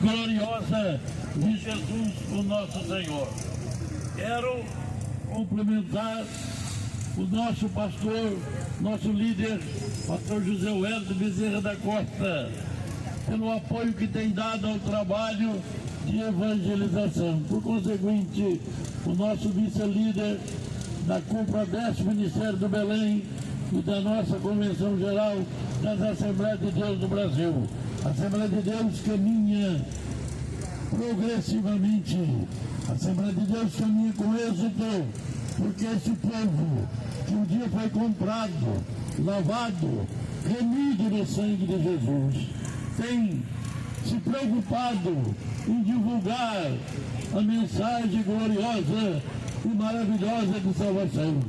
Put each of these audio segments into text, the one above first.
gloriosa de Jesus, o nosso Senhor. Quero cumprimentar o nosso pastor, nosso líder, pastor José Wellington Bezerra da Costa, pelo apoio que tem dado ao trabalho de evangelização. Por conseguinte, o nosso vice-líder da Cúpula 10º Ministério do Belém e da nossa Convenção Geral das Assembleias de Deus do Brasil. A Assembleia de Deus caminha progressivamente. A Assembleia de Deus caminha com êxito, porque esse povo que um dia foi comprado, lavado, remido no sangue de Jesus, tem se preocupado em divulgar a mensagem gloriosa e maravilhosa de salvação.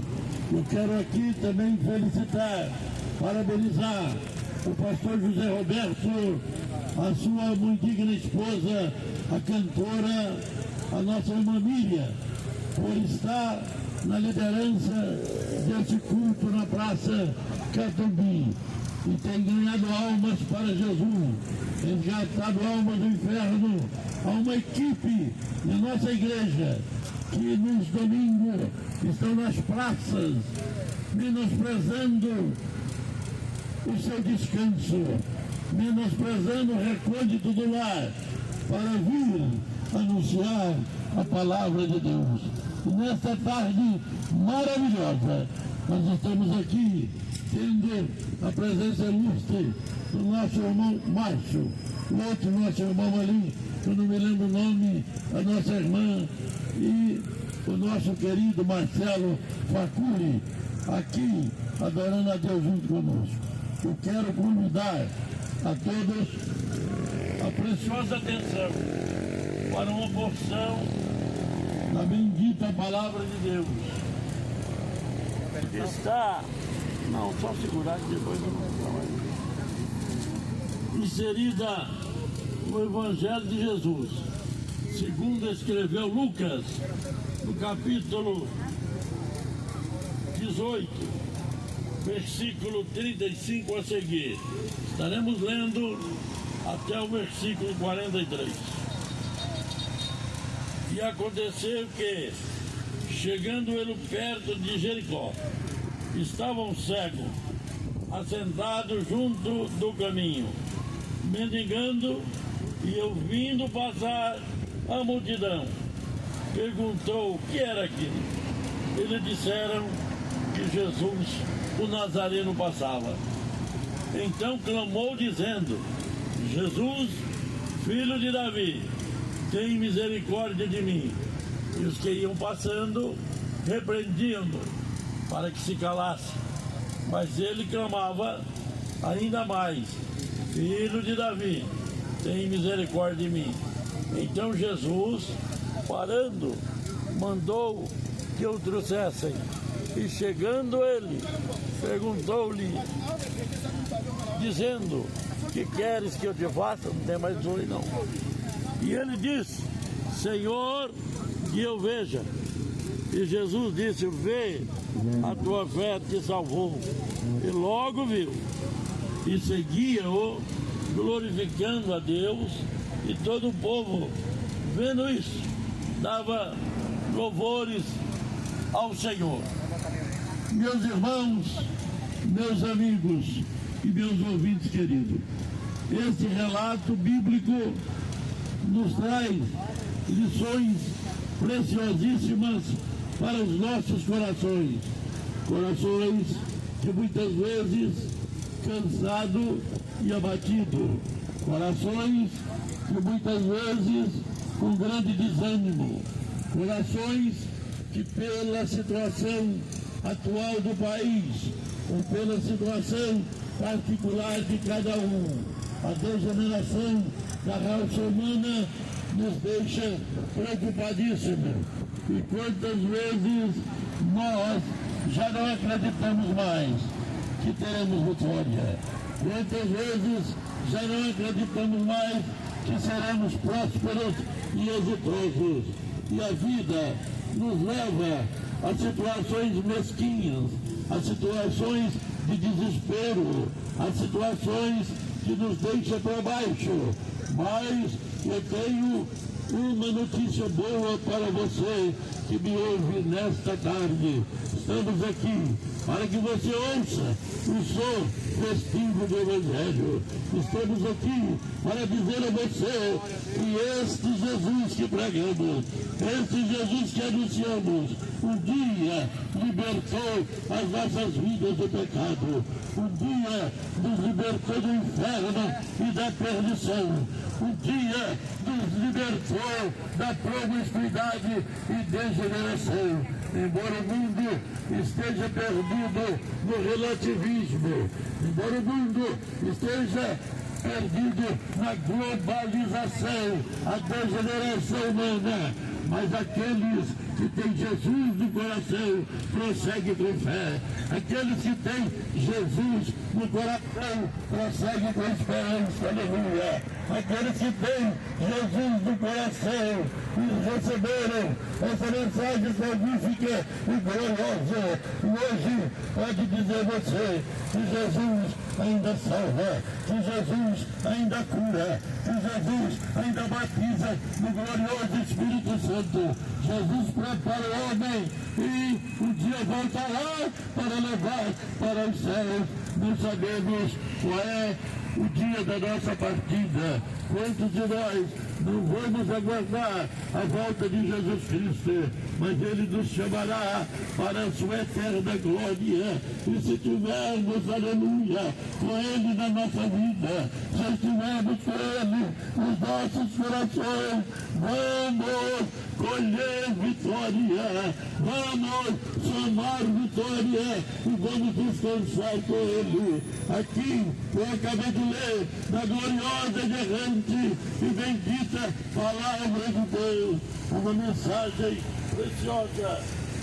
Eu quero aqui também felicitar, parabenizar o pastor José Roberto, a sua muito digna esposa, a cantora, a nossa irmã Miriam, por estar na liderança desse culto na Praça Catumbi. E tem ganhado almas para Jesus, resgatado almas do inferno a uma equipe da nossa igreja que nos domingos estão nas praças, menosprezando o seu descanso, menosprezando o recôndito do lar, para vir anunciar a palavra de Deus. E nesta tarde maravilhosa, nós estamos aqui tendo a presença ilustre do nosso irmão Márcio, o outro nosso irmão ali, que eu não me lembro o nome, a nossa irmã, e o nosso querido Marcelo Facuri, aqui adorando a Deus junto conosco. Eu quero convidar a todos a preciosa atenção para uma porção da bendita palavra de Deus. Está, não, só segurar que depois eu vou falar. Inserida no Evangelho de Jesus, segundo escreveu Lucas, no capítulo 18, versículo 35 a seguir. Estaremos lendo até o versículo 43. E aconteceu que, chegando ele perto de Jericó, estava um cego, assentado junto do caminho, mendigando, e ouvindo passar a multidão, perguntou o que era aquilo. Eles disseram que Jesus, o Nazareno, passava. Então clamou dizendo: Jesus, filho de Davi, tem misericórdia de mim. E os que iam passando repreendiam-no para que se calasse. Mas ele clamava ainda mais: Filho de Davi, tem misericórdia de mim. Então Jesus, parando, mandou que o trouxessem. E chegando ele, perguntou-lhe, dizendo: que queres que eu te faça? Não tem mais dor não. E ele disse: Senhor, que eu veja. E Jesus disse: vê, a tua fé te salvou. E logo viu. E seguia-o, glorificando a Deus. E todo o povo, vendo isso, dava louvores ao Senhor. Meus irmãos, meus amigos e meus ouvintes queridos, este relato bíblico nos traz lições preciosíssimas para os nossos corações, corações que muitas vezes cansado e abatido, corações que muitas vezes com grande desânimo, corações que pela situação atual do país, ou pela situação particular de cada um, a degeneração da raça humana nos deixa preocupadíssimos. E quantas vezes nós já não acreditamos mais que teremos vitória? Quantas vezes já não acreditamos mais que seremos prósperos e exitosos? E a vida nos leva a situações mesquinhas, a situações de desespero, a situações que nos deixa para baixo. Mas eu tenho uma notícia boa para você que me ouve nesta tarde. Estamos aqui para que você ouça o som festivo do Evangelho. Estamos aqui para dizer a você que este Jesus que pregamos, este Jesus que anunciamos, um dia libertou as nossas vidas do pecado, um dia nos libertou do inferno e da perdição, um dia nos libertou da promiscuidade e degeneração. Embora o mundo esteja perdido no relativismo, embora o mundo esteja perdido na globalização, a degeneração humana, mas aqueles que têm Jesus no coração prosseguem com fé. Aqueles que têm Jesus no coração prosseguem com esperança. Aleluia. Aqueles que têm Jesus no coração e receberam essa mensagem salvífica e gloriosa. E hoje pode dizer você que Jesus ainda salva, que Jesus ainda cura, que Jesus ainda batiza no glorioso Espírito Santo. Jesus prepara o homem e um dia voltará para levar para os céus. Não sabemos qual é o dia da nossa partida. Quantos de nós não vamos aguardar a volta de Jesus Cristo, mas Ele nos chamará para a sua eterna glória. E se tivermos, aleluia, com Ele na nossa vida, se estivermos com Ele nos nossos corações, vamos colher vitória, vamos somar vitória e vamos descansar com Ele. Aqui eu acabei de ler da gloriosa, errante e bendita palavra de Deus, uma mensagem preciosa,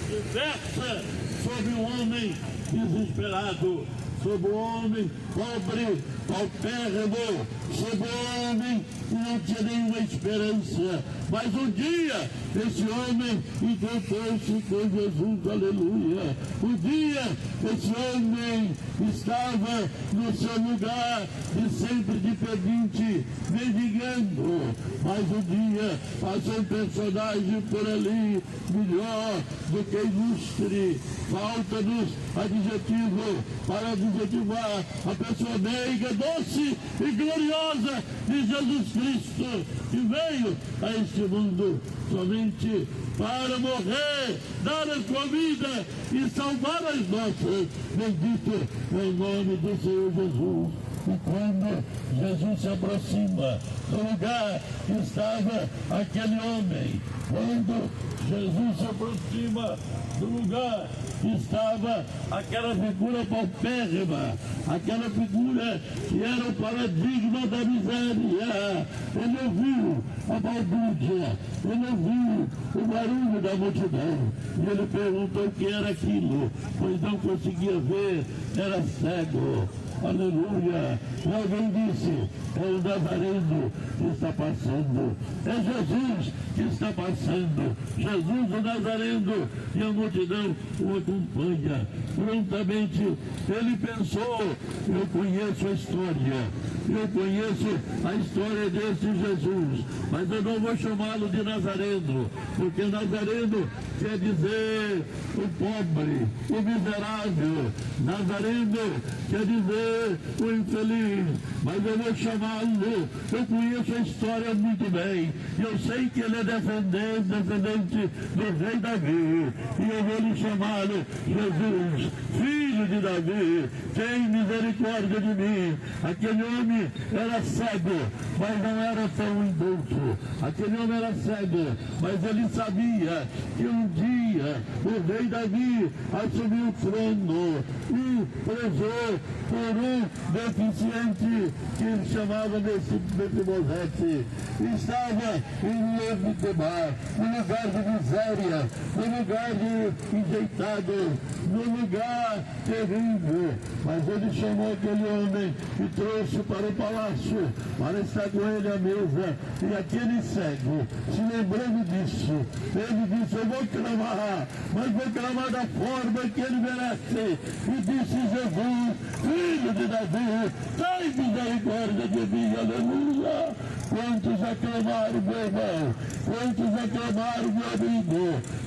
diversa sobre o homem desesperado, sobre o homem pobre, paupérrimo, sobre o homem que não tinha nenhuma esperança. Mas um dia esse homem encontrou-se com Jesus, aleluia. Um dia esse homem estava no seu lugar de sempre de pedinte, mendigando. Mas um dia passou um personagem por ali, melhor do que ilustre. Falta-nos adjetivo para adjetivar a pessoa meiga, doce e gloriosa de Jesus Cristo, que veio a este mundo somente para morrer, dar a sua vida e salvar as nossas. Bendito em nome do Senhor Jesus. E quando Jesus se aproxima do lugar que estava aquele homem, quando Jesus se aproxima do lugar que estava aquela figura paupérrima, aquela figura que era o paradigma da miséria, ele ouviu a balbúrdia, ele ouviu o barulho da multidão, e ele perguntou o que era aquilo, pois não conseguia ver, era cego. Aleluia! E alguém disse, é o Nazareno que está passando, é Jesus que está passando, Jesus o Nazareno, e a multidão o acompanha. Prontamente ele pensou, eu conheço a história, eu conheço a história desse Jesus, mas eu não vou chamá-lo de Nazareno, porque Nazareno quer dizer o pobre, o miserável. Nazareno quer dizer o infeliz, mas eu vou chamá-lo, eu conheço a história muito bem, eu sei que ele é descendente do rei Davi, e eu vou lhe chamá-lo Jesus, filho de Davi, tem misericórdia de mim. Aquele homem era cego, mas não era tão indulto. Aquele homem era cego, mas ele sabia que um dia o rei Davi assumiu o trono e prezou por um deficiente que ele chamava de Mefibosete. Estava em Lodebar, no lugar de miséria, no lugar de enjeitado, no lugar terrível. Mas ele chamou aquele homem e trouxe para o palácio, para estar com ele à mesa. E aquele cego, se lembrando disso, ele disse, eu vou clamar, mas vou clamar da forma que ele merece. E disse Jesus, Filho de Davi, tem misericórdia de mim, aleluia. Quantos aclamaram, meu irmão? Quantos aclamaram, meu amigo?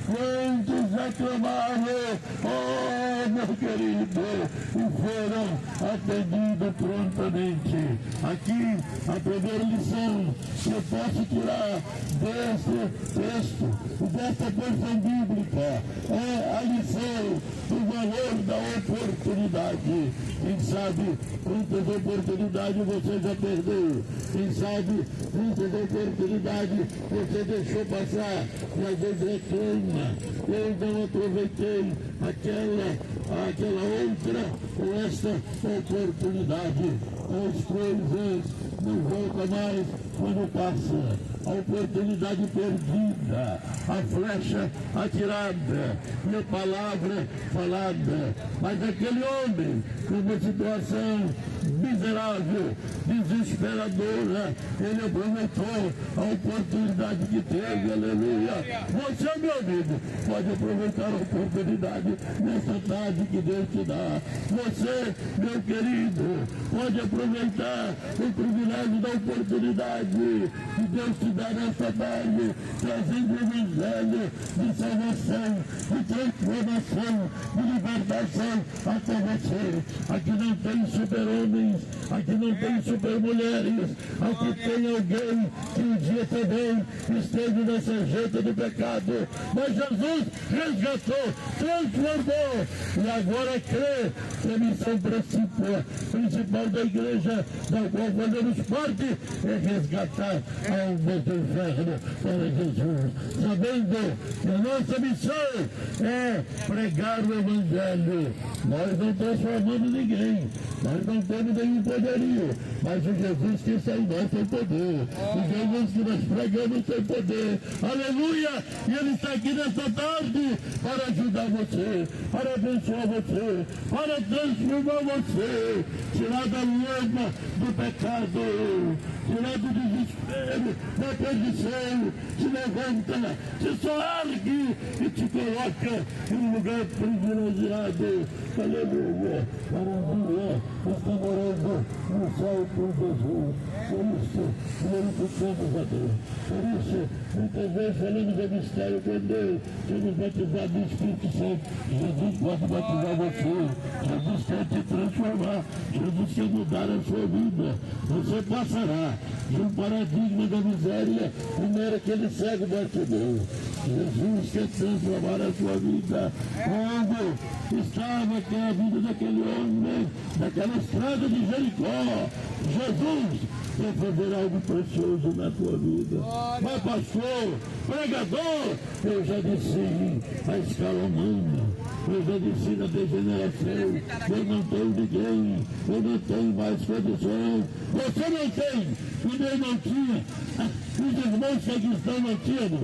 Quantos aclamaram, oh, meu querido, e foram atendidos prontamente. Aqui, a primeira lição que eu posso tirar desse texto, dessa porção bíblica, é a lição do valor da oportunidade. Quem sabe quantas oportunidades você já perdeu? Quem sabe quantas oportunidades você deixou passar e às vezes reclama? Eu não aproveitei aquela outra ou esta oportunidade. As coisas não voltam mais quando passa. A oportunidade perdida, a flecha atirada e a palavra falada. Mas aquele homem, numa situação miserável, desesperadora, ele aproveitou a oportunidade que teve, aleluia. Você, meu amigo, pode aproveitar a oportunidade nessa tarde que Deus te dá. Você, meu querido, pode aproveitar o privilégio da oportunidade que Deus te dá nessa tarde, trazendo o evangelho de salvação, de transformação, de libertação até você. Aqui não tem super-homens, aqui não tem super-mulheres, aqui tem alguém que um dia também esteve nessa janta do pecado, mas Jesus resgatou, transformou, e agora crê que a missão principal da igreja, da qual fazemos parte, é resgatar almas do inferno para Jesus, sabendo que a nossa missão é pregar o evangelho. Nós não transformamos ninguém, nós não temos nenhum poderio, mas o Jesus que está em nós tem poder, o Jesus que nós pregamos tem poder, aleluia, e Ele está aqui nesta tarde para ajudar você, para abençoar você, para transformar você, tirar da lama do pecado, tirar do desespero, da perdição, te levanta, te só ergue e te coloca em um lugar privilegiado, aleluia, para um dia estar morando no céu com Jesus. Por isso, glorificamos a Deus. Por isso, muitas vezes falamos do mistério com Deus, somos batizados no Espírito Santo. Jesus pode batizar você, Jesus quer te transformar, Jesus quer mudar a sua vida. Você passará de um paradigma da miséria, como era aquele cego Bartimeu. Jesus quer transformar a sua vida. Quando estava aquela vida daquele homem, daquela estrada de Jericó, Jesus quer fazer algo precioso na tua vida. Mas pastor, pregador, eu já disse a escala humana, eu já disse na degeneração, eu não tenho ninguém, eu não tenho mais condições, você não tem, e eu não tinha, os irmãos que aqui estão não tinham,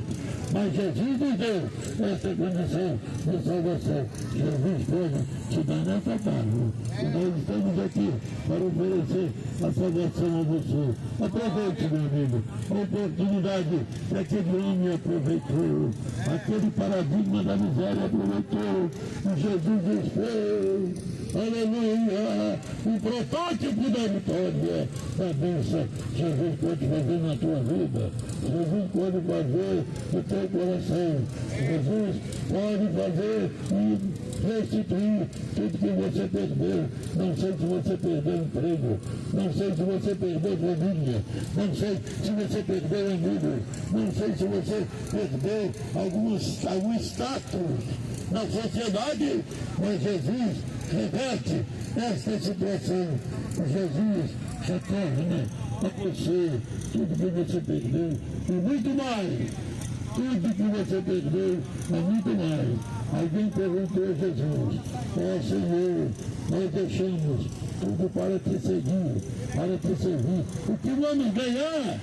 mas Jesus nos deu essa condição de salvação. Jesus pode te dar nessa tarde. E nós estamos aqui para oferecer a salvação a você. Aproveite, meu amigo, a oportunidade que aquele homem aproveitou, aquele paradigma da miséria aproveitou, e Jesus fez. Aleluia! O protótipo da vitória, da bênção, Jesus pode fazer na tua vida, Jesus pode fazer no teu coração, Jesus pode fazer e restituir tudo que você perdeu. Não sei se você perdeu emprego, não sei se você perdeu família, não sei se você perdeu amigos, não sei se você perdeu algum status na sociedade, mas Jesus reverte esta situação. Jesus retorna a você tudo que você perdeu e muito mais. Tudo que você perdeu é muito mais. Alguém perguntou a Jesus: Senhor, nós deixamos tudo para te seguir, para te servir. O que vamos ganhar?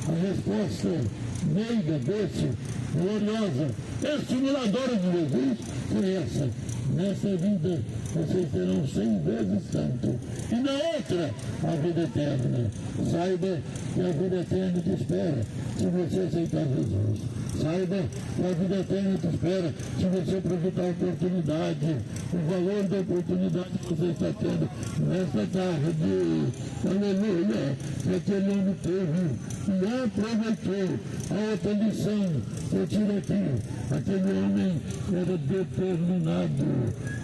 A resposta meiga, doce, gloriosa, estimuladora de Jesus foi essa: nessa vida vocês terão 100 vezes tanto, e na outra a vida eterna. Saiba que a vida eterna te espera se você aceitar Jesus. Saiba que a vida eterna te espera se você aproveitar a oportunidade, o valor da oportunidade que você está tendo nessa tarde, aleluia, que aquele homem teve e aproveitou a outra lição que eu tiro aqui. Aquele homem era determinado,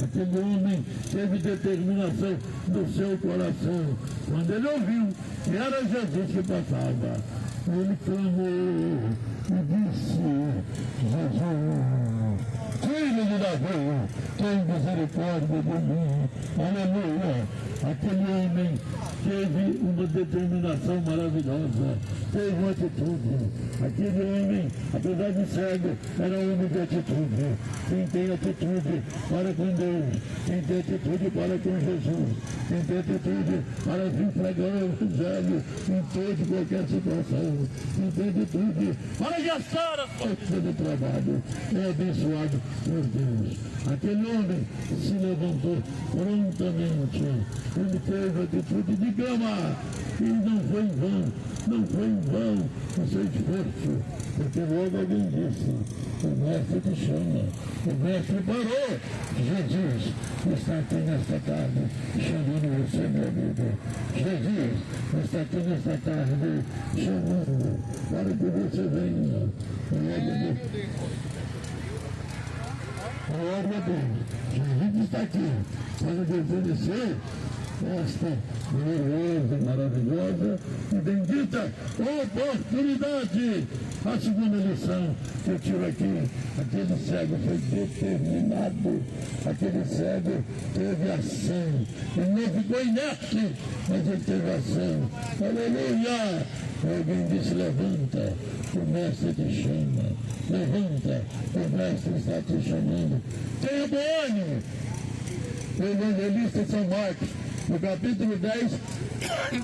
aquele homem teve determinação no seu coração. Quando ele ouviu que era Jesus que passava, ele clamou e disse: Jesus, filho de Davi, tem misericórdia de mim. Aleluia. Aquele homem teve uma determinação maravilhosa, teve uma atitude. Aquele homem, apesar de cego, era um homem de atitude. Quem tem atitude para com Deus, quem tem atitude para com Jesus, quem tem atitude para vir pregar o Evangelho em toda e qualquer situação, quem tem atitude para gastar as forças do trabalho, é abençoado por Deus. Aquele homem se levantou prontamente, ele teve a atitude de clamar, e não foi em vão, não foi em vão o seu esforço, porque logo alguém disse: o mestre te chama, o mestre parou. Jesus está aqui nesta tarde chamando você, meu amigo. Jesus está aqui nesta tarde chamando para que você venha. Glória a Deus. Jesus está aqui para te oferecer esta gloriosa, maravilhosa e bendita oportunidade. A segunda lição que eu tiro aqui: aquele cego foi determinado, aquele cego teve ação, ele não ficou inerte, mas ele teve ação. Aleluia! Alguém disse: levanta, o mestre te chama, levanta, o mestre está te chamando. Tenha bom ânimo. O evangelista São Marcos, no capítulo 10,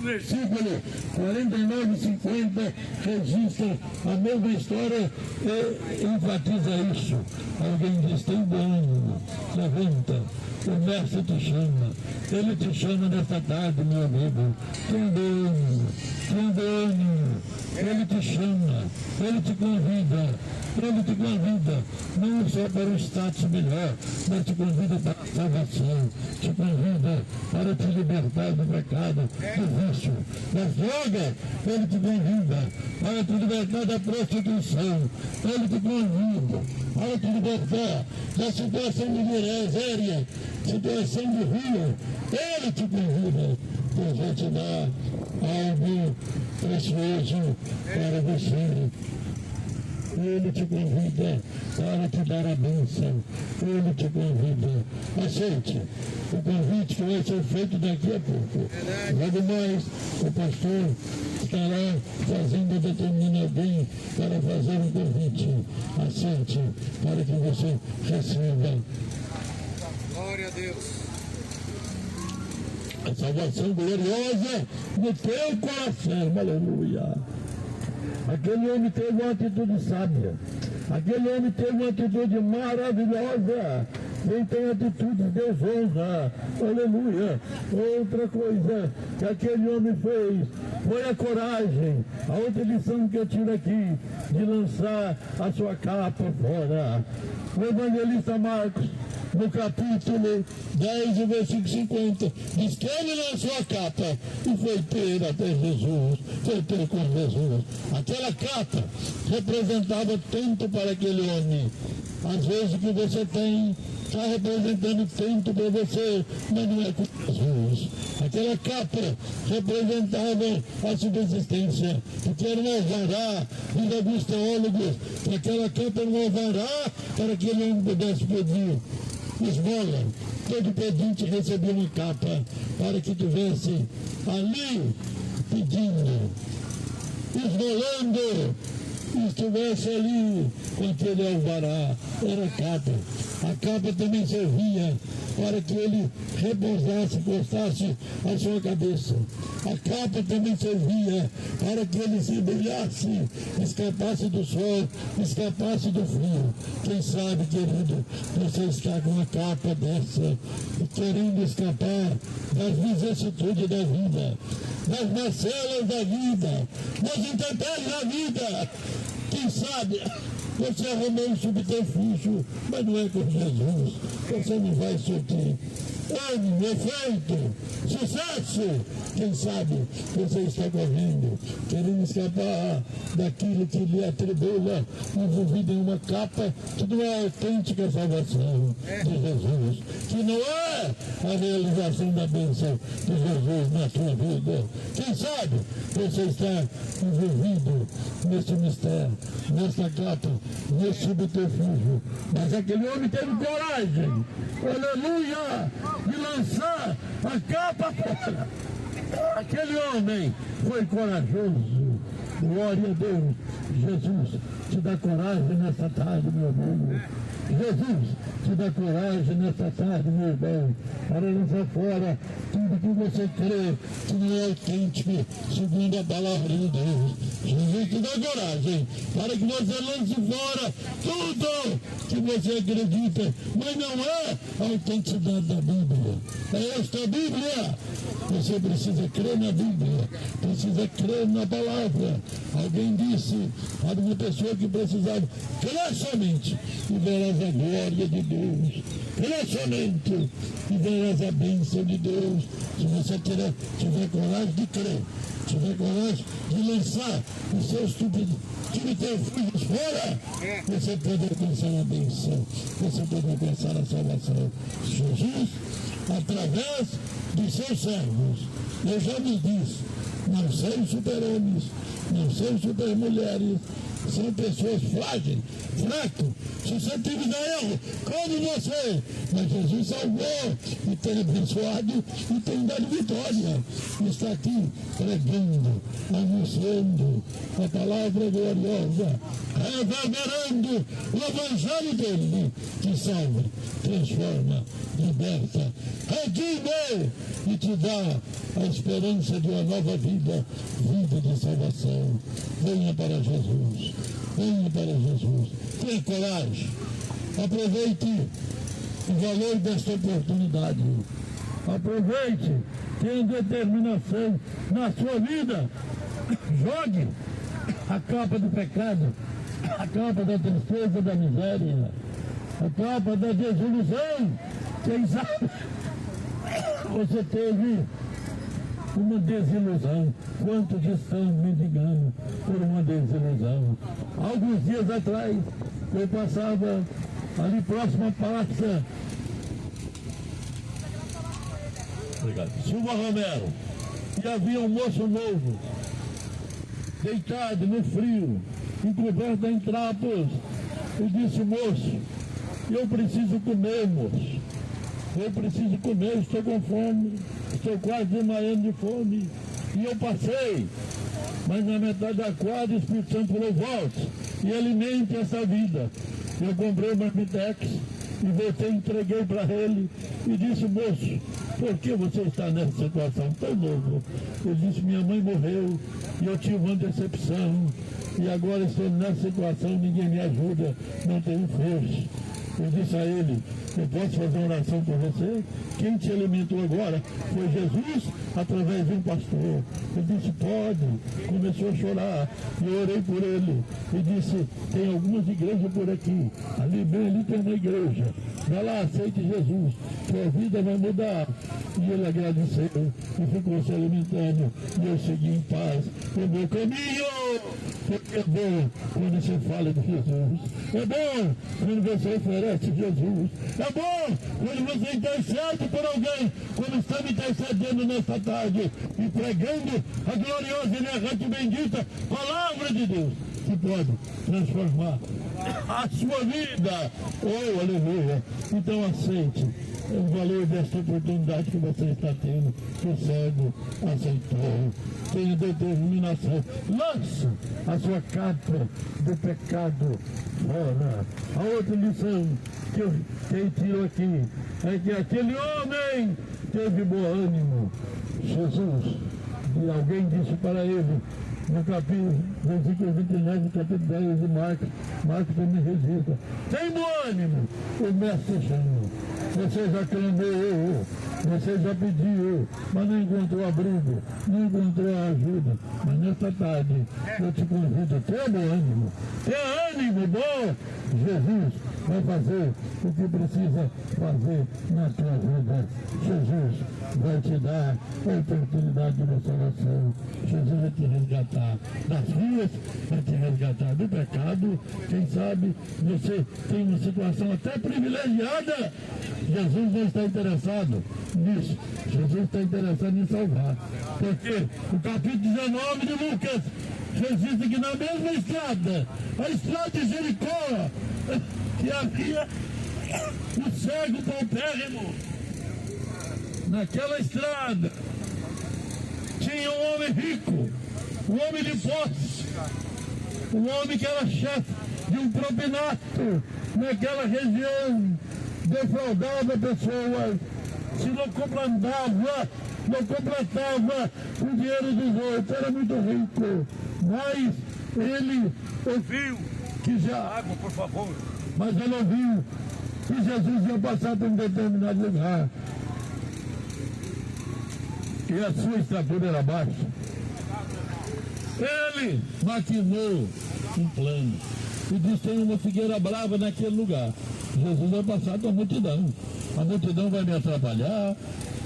versículo 49 e 50, registra a mesma história e enfatiza isso. Alguém diz: tem bom ânimo, levanta, o mestre te chama, ele te chama nesta tarde, meu amigo. Tem bom ânimo, tem bom ânimo, ele te chama, ele te convida. Ele te convida não só para um status melhor, mas te convida para a salvação, te convida para te libertar do pecado, do vício, da droga. Ele te convida para te libertar da prostituição. Ele te convida para te libertar da situação de miséria, situação de rua. Ele te convida. Deus vai te dar algo precioso para você. Ele te convida para te dar a bênção. Ele te convida. Aceite o convite que vai ser feito daqui a pouco. Logo mais, o pastor estará fazendo determinar alguém para fazer um convite. Aceite para que você receba. Glória a Deus. A salvação gloriosa no teu coração. Aleluia. Aquele homem teve uma atitude sábia. Aquele homem teve uma atitude maravilhosa. Quem tem atitude, Deus honra. Aleluia. Outra coisa que aquele homem fez foi a coragem. A outra lição que eu tiro aqui, de lançar a sua capa fora. O evangelista Marcos, no capítulo 10, o versículo 50, diz que ele lançou a capa e foi ter até Jesus, foi ter com Jesus. Aquela capa representava tanto para aquele homem. Às vezes o que você tem está representando tanto para você, mas não é com Jesus. Aquela capa representava a subsistência, porque era um alvará, diz alguns teólogos, aquela capa era um alvará para que ele não pudesse pedir esmola. Todo pedinte recebia uma capa para que tivesse ali pedindo, esmolando, estivesse ali com aquele alvará. Era capa. A capa também servia para que ele repousasse, encostasse a sua cabeça. A capa também servia para que ele se brilhasse, escapasse do sol, escapasse do frio. Quem sabe, querido, você está com uma capa dessa, querendo escapar das vicissitudes da vida, das macelas da vida, das intempéries da vida. Quem sabe você arrumou um subterfúgio, mas não é com Jesus. Você não vai surtir ânimo, efeito, sucesso. Quem sabe você está correndo, querendo escapar daquilo que lhe atribula, envolvido em uma capa que não é autêntica salvação de Jesus, que não é a realização da bênção de Jesus na sua vida. Quem sabe você está envolvido nesse mistério, nessa capa, nesse subterfúgio. Mas aquele homem teve coragem, aleluia, de lançar a capa fora. Aquele homem foi corajoso. Glória a Deus. Jesus te dá coragem nessa tarde, meu amigo. Jesus te dá coragem nessa tarde, meu irmão, para lançar fora tudo que você crê que não é autêntico, segundo a palavra de Deus. Jesus te dá coragem para que você lance fora tudo que você acredita, mas não é a autenticidade da Bíblia. É esta Bíblia. Você precisa crer na Bíblia, precisa crer na palavra. Alguém disse, era uma pessoa que precisava crer somente e verás a glória de Deus. Crer somente e verás a bênção de Deus. Se você tiver coragem de crer, tiver coragem de lançar os seus subterfúgios fora, você pode alcançar a bênção, você pode alcançar a salvação. Jesus, através de seus servos, eu já vos disse, não são super-homens, não são super-mulheres, são pessoas frágeis, fracos, suscetíveis a erro, como você. Mas Jesus salvou e tem abençoado e tem dado vitória. Está aqui pregando, anunciando a palavra gloriosa, reverberando o evangelho dele, que salva, transforma, liberta, redime e te dá a esperança de uma nova vida, vida de salvação. Venha para Jesus, venha para Jesus. Tenha coragem, aproveite o valor desta oportunidade, aproveite, tenha determinação na sua vida, jogue a capa do pecado, a capa da tristeza, da miséria, a capa da desilusão. Quem sabe você teve uma desilusão. Quantos estão mendigando por uma desilusão? Alguns dias atrás, eu passava ali próximo à praça Silva Romero, e havia um moço novo, deitado no frio, encoberto em trapos. Eu disse, moço, eu preciso comer, moço. Eu preciso comer, estou com fome, estou quase desmaiando de fome. E eu passei, mas na metade da quadra o Espírito Santo falou, volte e alimente essa vida. Eu comprei uma Marmitex e voltei, entreguei para ele e disse, moço, por que você está nessa situação tão novo? Ele disse, minha mãe morreu e eu tive uma decepção e agora estou nessa situação, ninguém me ajuda, não tenho força. Eu disse a ele, eu posso fazer uma oração por você? Quem te alimentou agora foi Jesus, através de um pastor. Ele disse, pode. Começou a chorar. E eu orei por ele. E disse, tem algumas igrejas por aqui. Ali bem ali tem uma igreja. Vai lá, aceite Jesus. Sua vida vai mudar. E ele agradeceu e ficou se alimentando. E eu segui em paz o meu caminho. Porque é bom quando você fala de Jesus. É bom quando você oferece Jesus. É bom quando você intercede por alguém, como estamos intercedendo nesta tarde e pregando a gloriosa, inerrante e bendita palavra de Deus, que pode transformar a sua vida. Oh, aleluia! Então aceite o valor desta oportunidade que você está tendo, que o cego aceitou. Tenha determinação. Lança a sua capa do pecado fora. A outra lição que eu tiro aqui é que aquele homem teve bom ânimo. Jesus, e alguém disse para ele, no capítulo, versículo 29, capítulo 10 de Marcos também registra. Tem bom ânimo, o mestre chama. Você já clamou, Você já pediu, mas não encontrou abrigo, não encontrou ajuda. Mas nesta tarde eu te convido a ter bom ânimo. Ter ânimo bom! Jesus vai fazer o que precisa fazer na tua vida. Jesus vai te dar a oportunidade de restauração. Jesus vai te resgatar das ruas, vai te resgatar do pecado. Quem sabe você tem uma situação até privilegiada. Jesus não está interessado nisso. Jesus está interessado em salvar. Porque o capítulo 19 de Lucas, Jesus diz que na mesma estrada, a estrada de Jericó, que havia o cego paupérrimo, naquela estrada tinha um homem rico, um homem de posse, um homem que era chefe de um propinato naquela região, defraudava pessoas, se não completava o dinheiro dos outros, era muito rico, mas ele ouviu que já... Água, por favor. Mas ele ouviu que Jesus ia passar por um determinado lugar. E a sua estatura era baixa. Ele maquinou um plano e disse: tem uma figueira brava naquele lugar. Jesus vai passar com a multidão. A multidão vai me atrapalhar,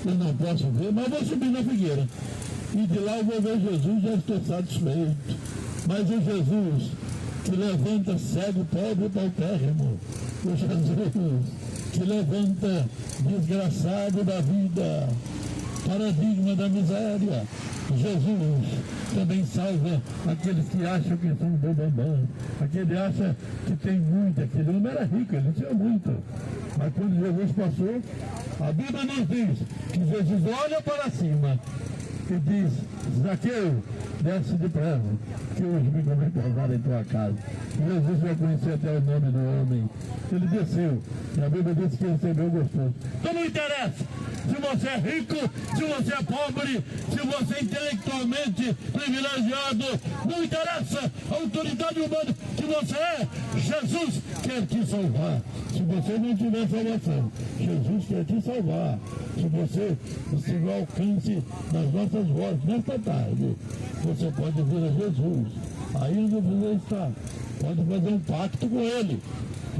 eu não posso ver, mas vou subir na figueira. E de lá eu vou ver Jesus, já estou satisfeito. Mas o Jesus que levanta cego, pobre, paupérrimo. O Jesus que levanta desgraçado da vida, paradigma da miséria. Jesus também salva aqueles que acham que são bambambam, aquele acha que tem muito. Aquele homem era rico, ele tinha muito. Mas quando Jesus passou, a Bíblia nos diz que Jesus olha para cima e diz: Zaqueu, desce depressa, que hoje me convém pousar em tua casa. Jesus vai conhecer até o nome do homem. Ele desceu, e a Bíblia diz que recebeu gostoso. Então não interessa se você é rico, se você é pobre, se você é intelectualmente privilegiado, não interessa a autoridade humana que você é. Jesus quer te salvar. Se você não tiver salvação, Jesus quer te salvar. Se você estiver ao alcance das nossas vozes nesta tarde, você pode vir a Jesus. Aí onde você está, pode fazer um pacto com Ele.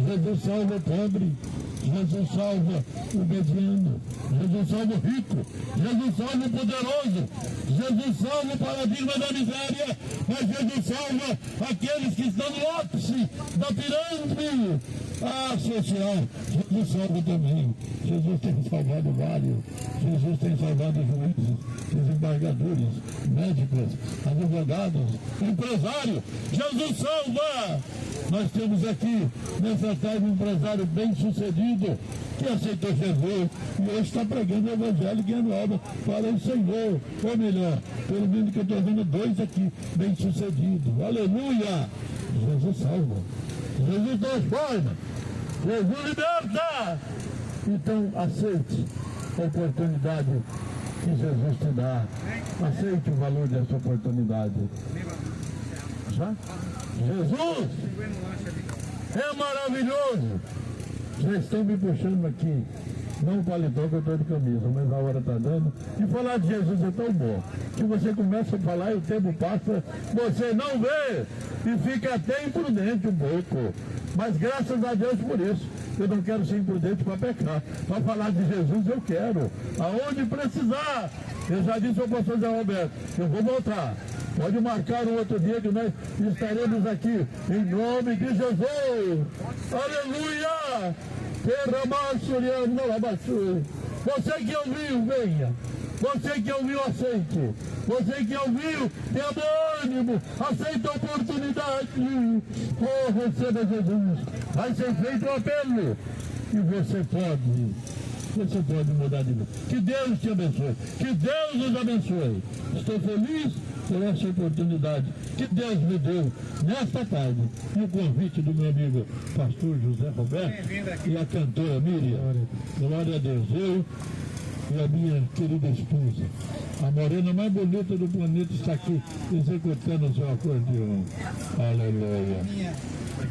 Jesus salva o pobre, Jesus salva o mediano, Jesus salva o rico, Jesus salva o poderoso, Jesus salva o paradigma da miséria, mas Jesus salva aqueles que estão no ápice da pirâmide social. Jesus salva também. Jesus tem salvado vários. Jesus tem salvado juízes, desembargadores, médicos, advogados, empresários. Jesus salva! Nós temos aqui, nessa tarde, um empresário bem sucedido que aceitou Jesus e hoje está pregando o Evangelho, ganhando alma para o Senhor. Ou melhor, pelo menos que eu estou vendo dois aqui bem sucedidos. Aleluia! Jesus salva. Jesus transforma. Jesus liberta. Então aceite a oportunidade que Jesus te dá. Aceite o valor dessa oportunidade. Já? Jesus é maravilhoso. Já estão me puxando aqui. Não o paletó que eu estou de camisa, mas a hora está dando. E falar de Jesus é tão bom que você começa a falar e o tempo passa, você não vê e fica até imprudente um pouco. Mas graças a Deus por isso. Eu não quero ser imprudente para pecar. Para falar de Jesus eu quero. Aonde precisar. Eu já disse ao pastor Zé Roberto, eu vou voltar. Pode marcar um outro dia que nós estaremos aqui. Em nome de Jesus. Aleluia! Você que ouviu, venha. Você que ouviu, aceite. Você que ouviu, tenha bom ânimo. Aceite a oportunidade. Oh, receba Jesus. Vai ser feito o apelo. E você pode mudar de vida. Que Deus te abençoe. Que Deus nos abençoe. Estou feliz por essa oportunidade que Deus me deu nesta tarde. E o convite do meu amigo pastor José Roberto e a cantora Miriam. Glória a Deus. Eu e a minha querida esposa, a morena mais bonita do planeta, está aqui executando o seu acordeão. Aleluia.